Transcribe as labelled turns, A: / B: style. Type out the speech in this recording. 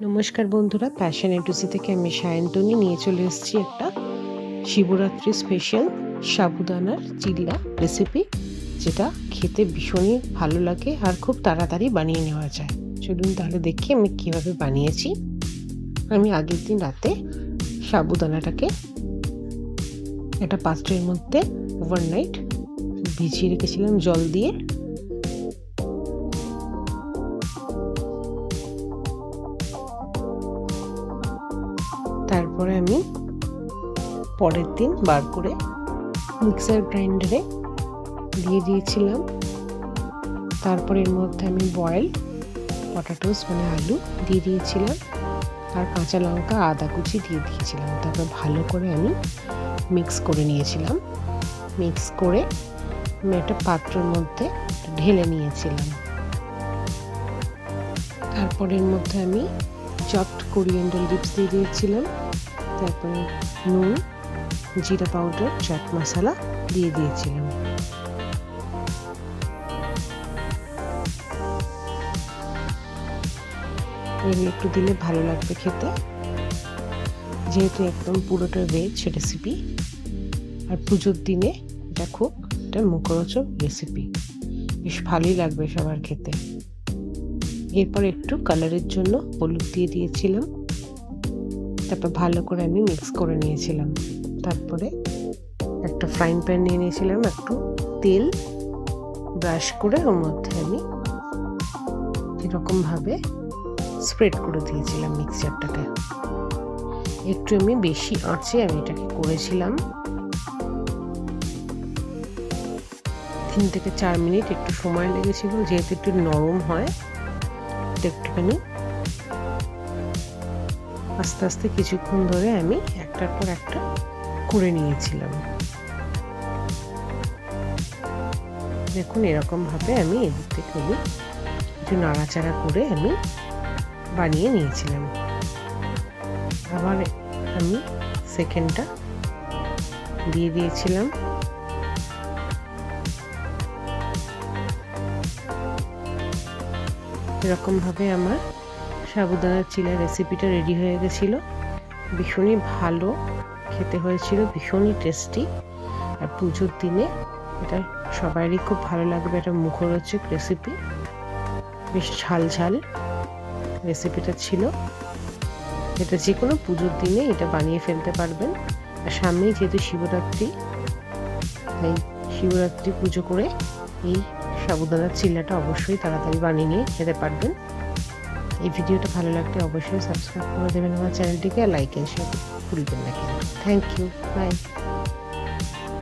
A: নমস্কার বন্ধুরা, passion A to Z থেকে আমি সায়ন্তনী নিয়ে চলে এসেছি একটা শিবরাত্রি স্পেশাল সাবুদানার চিল্লা রেসিপি, যেটা খেতে ভীষণই ভালো লাগে আর খুব তাড়াতাড়ি বানিয়ে নেওয়া যায়। চলুন তাহলে দেখি আমি কিভাবে বানিয়েছি। আমি আগের দিন রাতে সাবুদানাটাকে একটা পাত্রের মধ্যে ওভারনাইট ভিজিয়ে রেখেছিলাম জল দিয়ে। তারপরে আমি পরের দিন বার করে মিক্সার গ্রাইন্ডারে দিয়ে দিয়েছিলাম। তারপর এর মধ্যে আমি বয়েল পটাটোস আলু দিয়ে দিয়েছিলাম আর কাঁচা লঙ্কা আদা কুচি দিয়ে দিয়েছিলাম। তারপর ভালো করে আমি মিক্স করে নিয়েছিলাম। মিক্স করে আমি একটা পাত্রের মধ্যে ঢেলে নিয়েছিলাম। তারপর এর মধ্যে আমি চপড কোরিয়ান্ডার লিভস দিয়ে দিয়েছিলাম। তারপরে নুন, জিরা পাউডার, চাট মশলা দিয়ে দিয়েছিলাম। এগুলো একটু দিলে ভালো লাগবে খেতে, যেহেতু একদম পুরোটা ভেজ রেসিপি আর পুজোর দিনে এটা খুব একটা মুখরোচক রেসিপি, বেশ ভালোই লাগবে সবার খেতে। এরপর একটু কালারের জন্য হলুদ দিয়ে দিয়েছিলাম। তারপর ভালো করে আমি মিক্স করে নিয়েছিলাম। তারপরে একটা ফ্রাইং প্যান নিয়ে নিয়েছিলাম, একটু তেল ব্রাশ করে ওর মধ্যে আমি এরকমভাবে স্প্রেড করে দিয়েছিলাম মিক্সচারটাকে। একটু আমি বেশি আঁচে আমি এটাকে করেছিলাম। 3 থেকে 4 মিনিট একটু সময় লেগেছিল, যেহেতু একটু নরম হয়। একটুখানি আস্তে আস্তে কিছুক্ষণ ধরে আমি একটার পর একটা করে নিয়েছিলাম। দেখুন এরকমভাবে আমি এদিক থেকে একটু নাড়াচাড়া করে আমি বানিয়ে নিয়েছিলাম। আবার আমি সেকেন্ডটা দিয়ে দিয়েছিলাম। এরকমভাবে আমার সাবুদানার চিলা রেসিপিটা রেডি হয়ে গেছিল। ভীষণই ভালো খেতে হয়েছিল, ভীষণই টেস্টি। আর পুজোর দিনে এটা সবারই খুব ভালো লাগবে। এটা মুখরোচক রেসিপি, বেশ ঝাল ঝাল রেসিপিটা ছিল। এটা যে কোনো পুজোর দিনে এটা বানিয়ে ফেলতে পারবেন। আর সামনেই যেহেতু শিবরাত্রি, তাই শিবরাত্রি পুজো করে এই সাবুদানার চিল্লাটা অবশ্যই তাড়াতাড়ি বানিয়ে নিয়ে খেতে পারবেন। এই ভিডিওটা ভালো লাগলে অবশ্যই সাবস্ক্রাইব করে দেবেন আমার চ্যানেলটিকে, লাইক এন্ড শেয়ার ভুলবেন না কিন্তু। Thank you, by.